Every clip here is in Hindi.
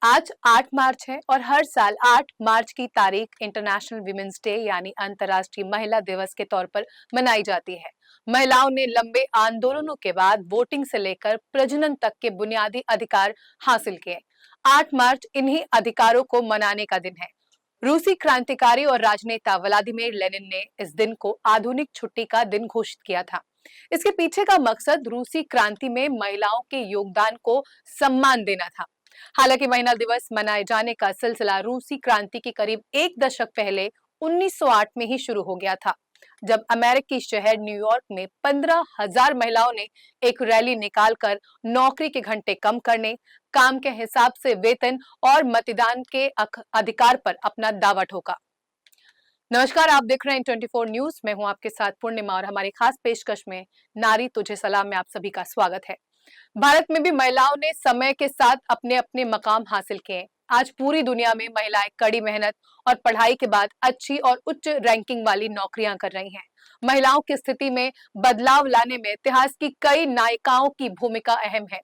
आज 8 मार्च है और हर साल 8 मार्च की तारीख इंटरनेशनल विमेंस डे यानी अंतर्राष्ट्रीय महिला दिवस के तौर पर मनाई जाती है। महिलाओं ने लंबे आंदोलनों के बाद वोटिंग से लेकर प्रजनन तक के बुनियादी अधिकार हासिल किए। 8 मार्च इन्हीं अधिकारों को मनाने का दिन है। रूसी क्रांतिकारी और राजनेता व्लादिमीर लेनिन ने इस दिन को आधुनिक छुट्टी का दिन घोषित किया था। इसके पीछे का मकसद रूसी क्रांति में महिलाओं के योगदान को सम्मान देना था। हालांकि महिला दिवस मनाए जाने का सिलसिला रूसी क्रांति के करीब एक दशक पहले 1908 में ही शुरू हो गया था, जब अमेरिकी शहर न्यूयॉर्क में 15,000 महिलाओं ने एक रैली निकालकर नौकरी के घंटे कम करने, काम के हिसाब से वेतन और मतदान के अधिकार पर अपना दावा ठोका। नमस्कार, आप देख रहे हैं 24 न्यूज। मैं हूं आपके साथ पूर्णिमा और हमारी खास पेशकश में नारी तुझे सलाम में आप सभी का स्वागत है। भारत में भी महिलाओं ने समय के साथ अपने अपने मकाम हासिल किए। आज पूरी दुनिया में महिलाएं कड़ी मेहनत और पढ़ाई के बाद अच्छी और उच्च रैंकिंग वाली नौकरियां कर रही हैं। महिलाओं की स्थिति में बदलाव लाने में इतिहास की कई नायिकाओं की भूमिका अहम है।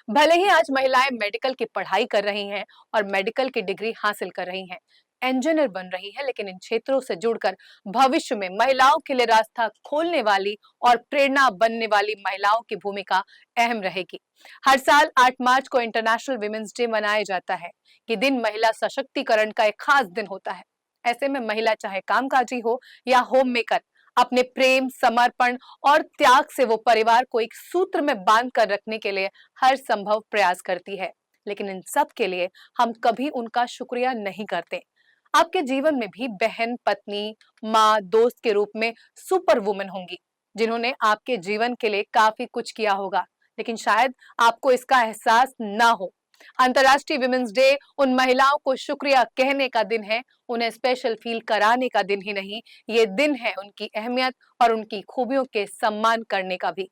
भले ही आज महिलाएं मेडिकल की पढ़ाई कर रही हैं और मेडिकल की डिग्री हासिल कर रही हैं, इंजीनियर बन रही है, लेकिन इन क्षेत्रों से जुड़कर भविष्य में महिलाओं के लिए रास्ता खोलने वाली और प्रेरणा बनने वाली महिलाओं की भूमिका अहम रहेगी। हर साल 8 मार्च को इंटरनेशनल विमेंस डे मनाया जाता है। ये दिन महिला सशक्तिकरण का एक खास दिन होता है। ऐसे में महिला चाहे कामकाजी हो या होम मेकर, अपने प्रेम, समर्पण और त्याग से वो परिवार को एक सूत्र में बांध कर रखने के लिए हर संभव प्रयास करती है। लेकिन इन सब के लिए हम कभी उनका शुक्रिया नहीं करते। आपके जीवन में भी बहन, पत्नी, माँ, दोस्त के रूप में सुपर वुमन होंगी, जिन्होंने आपके जीवन के लिए काफी कुछ किया होगा, लेकिन शायद आपको इसका एहसास ना हो। अंतर्राष्ट्रीय विमेंस डे उन महिलाओं को शुक्रिया कहने का दिन है, उन्हें स्पेशल फील कराने का दिन ही नहीं, ये दिन है उनकी अहमियत और उनकी खूबियों के सम्मान करने का भी।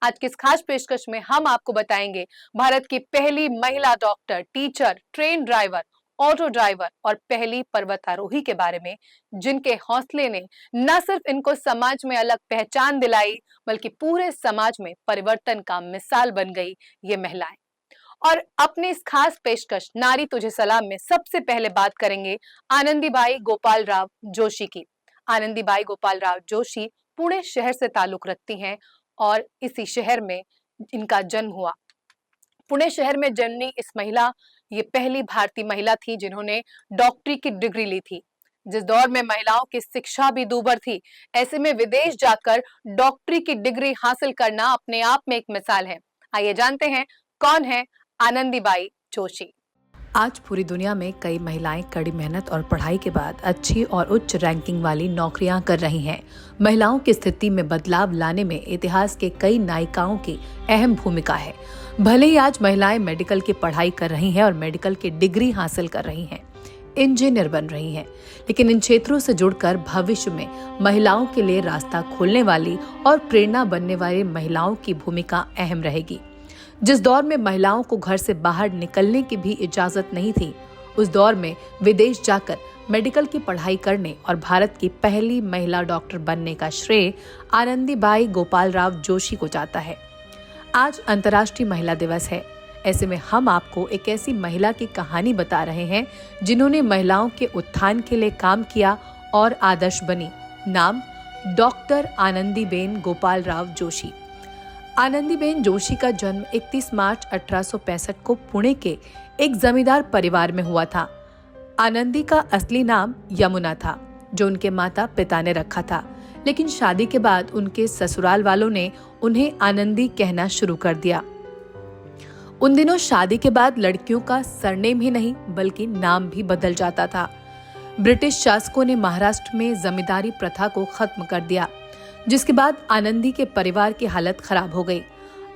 आज की इस खास पेशकश में हम आपको बताएंगे भारत की पहली महिला doctor, teacher, train driver, auto driver और पहली पर्वतारोही के बारे में, जिनके हौसले ने न सिर्फ इनको समाज में अलग पहचान दिलाई, बल्कि पूरे समाज में परिवर्तन का मिसाल बन गई ये महिलाएं। और अपने इस खास पेशकश नारी तुझे सलाम में सबसे पहले बात करेंगे आनंदीबाई गोपाल राव जोशी की। आनंदीबाई गोपाल राव जोशी पुणे शहर से ताल्लुक रखती हैं और इसी शहर में इनका जन्म हुआ। पुणे शहर में जन्मी इस महिला ये पहली भारतीय महिला थी जिन्होंने डॉक्टरी की डिग्री ली थी। जिस दौर में महिलाओं की शिक्षा भी दूभर थी, ऐसे में विदेश जाकर डॉक्टरी की डिग्री हासिल करना अपने आप में एक मिसाल है। आइए जानते हैं कौन है आनंदीबाई जोशी। आज पूरी दुनिया में कई महिलाएं कड़ी मेहनत और पढ़ाई के बाद अच्छी और उच्च रैंकिंग वाली नौकरियां कर रही हैं। महिलाओं की स्थिति में बदलाव लाने में इतिहास के कई नायिकाओं की अहम भूमिका है। भले ही आज महिलाएं मेडिकल की पढ़ाई कर रही हैं और मेडिकल की डिग्री हासिल कर रही हैं, इंजीनियर बन रही हैं, लेकिन इन क्षेत्रों से जुड़कर भविष्य में महिलाओं के लिए रास्ता खोलने वाली और प्रेरणा बनने वाली महिलाओं की भूमिका अहम रहेगी। जिस दौर में महिलाओं को घर से बाहर निकलने की भी इजाजत नहीं थी, उस दौर में विदेश जाकर मेडिकल की पढ़ाई करने और भारत की पहली महिला डॉक्टर बनने का श्रेय आनंदीबाई गोपाल राव जोशी को जाता है। आज अंतर्राष्ट्रीय महिला दिवस है। ऐसे में हम आपको एक ऐसी महिला की कहानी बता रहे हैं जिन्होंने महिलाओं के उत्थान के लिए काम किया और आदर्श बनी। नाम डॉक्टर आनंदीबेन गोपाल राव जोशी। आनंदीबेन जोशी का जन्म 31 मार्च 1865 को पुणे के एक जमींदार परिवार में हुआ था। आनंदी का असली नाम यमुना था, जो उनके माता पिता ने रखा था, लेकिन शादी के बाद उनके ससुराल वालों ने उन्हें आनंदी कहना शुरू कर दिया। उन दिनों शादी के बाद लड़कियों का सरनेम ही नहीं बल्कि नाम भी बदल जाता था। ब्रिटिश शासकों ने महाराष्ट्र में जमींदारी प्रथा को खत्म कर दिया, जिसके बाद आनंदी के परिवार की हालत खराब हो गई।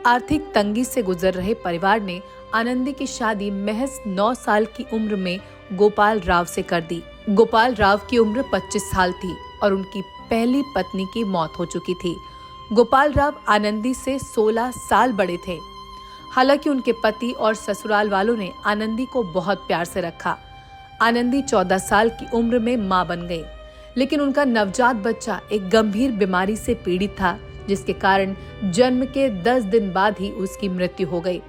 आर्थिक तंगी से गुजर रहे परिवार ने आनंदी की शादी महज 9 साल की उम्र में गोपाल राव से कर दी। गोपाल राव की उम्र 25 साल थी और उनकी पहली पत्नी की मौत हो चुकी थी। गोपाल राव आनंदी से 16 साल बड़े थे। हालांकि उनके पति और ससुराल वालों ने आनंदी को बहुत प्यार से रखा। आनंदी 14 साल की उम्र में मां बन गई, लेकिन उनका नवजात बच्चा एक गंभीर बीमारी से पीड़ित था, जिसके कारण जन्म के 10 दिन बाद ही उसकी मृत्यु हो गई।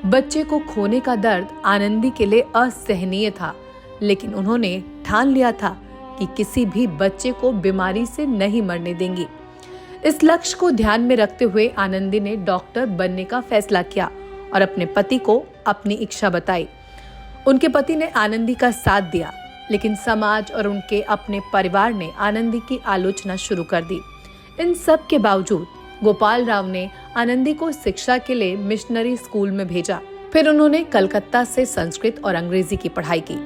बच्चे को खोने का दर्द आनंदी के लिए असहनीय था, लेकिन उन्होंने ठान लिया था कि किसी भी बच्चे को बीमारी से नहीं मरने देंगी। इस लक्ष्य को ध्यान में रखते हुए आनंदी ने डॉक्टर बनने का फैसला किया और अपने पति को अपनी इच्छा बताई। उनके पति ने आनंदी का साथ दिया, लेकिन समाज और उनके अपने परिवार ने आनंदी की आलोचना शुरू कर दी। इन सब के बावजूद गोपाल राव ने आनंदी को शिक्षा के लिए मिशनरी स्कूल में भेजा। फिर उन्होंने कलकत्ता से संस्कृत और अंग्रेजी की पढ़ाई की।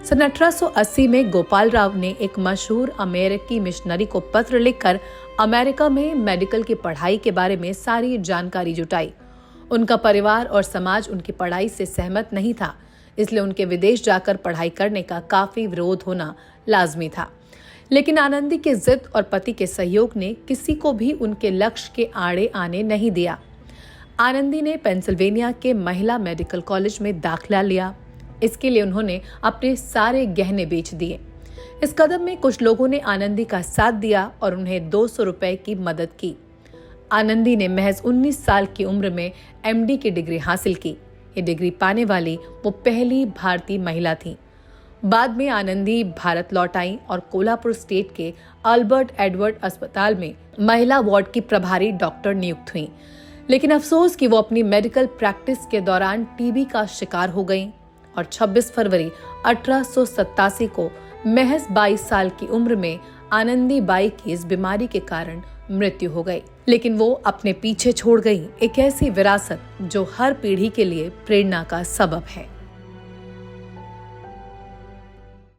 सन 1880 में गोपाल राव ने एक मशहूर अमेरिकी मिशनरी को पत्र लिखकर अमेरिका में मेडिकल की पढ़ाई के बारे में सारी जानकारी जुटाई। उनका परिवार और समाज उनकी पढ़ाई से सहमत नहीं था, इसलिए उनके विदेश जाकर पढ़ाई करने का काफी विरोध होना लाजमी था। लेकिन आनंदी के जिद और पति के सहयोग ने किसी को भी उनके लक्ष्य के आड़े आने नहीं दिया। आनंदी ने पेंसिल्वेनिया के महिला मेडिकल कॉलेज में दाखिला लिया। इसके लिए उन्होंने अपने सारे गहने बेच दिए। इस कदम में कुछ लोगों ने आनंदी का साथ दिया और उन्हें 200 रुपए की मदद की। आनंदी ने महज 19 साल की उम्र में MD की डिग्री हासिल की। ये डिग्री पाने वाली वो पहली भारतीय महिला थी। बाद में आनंदी भारत लौट आई और कोल्हापुर स्टेट के अल्बर्ट एडवर्ड अस्पताल में महिला वार्ड की प्रभारी डॉक्टर नियुक्त हुई। लेकिन अफसोस कि वो अपनी मेडिकल प्रैक्टिस के दौरान टीबी का शिकार हो गईं और 26 फरवरी 1887 को महज 22 साल की उम्र में आनंदी बाई की इस बीमारी के कारण मृत्यु हो गई। लेकिन वो अपने पीछे छोड़ गई एक ऐसी विरासत जो हर पीढ़ी के लिए प्रेरणा का सबब है।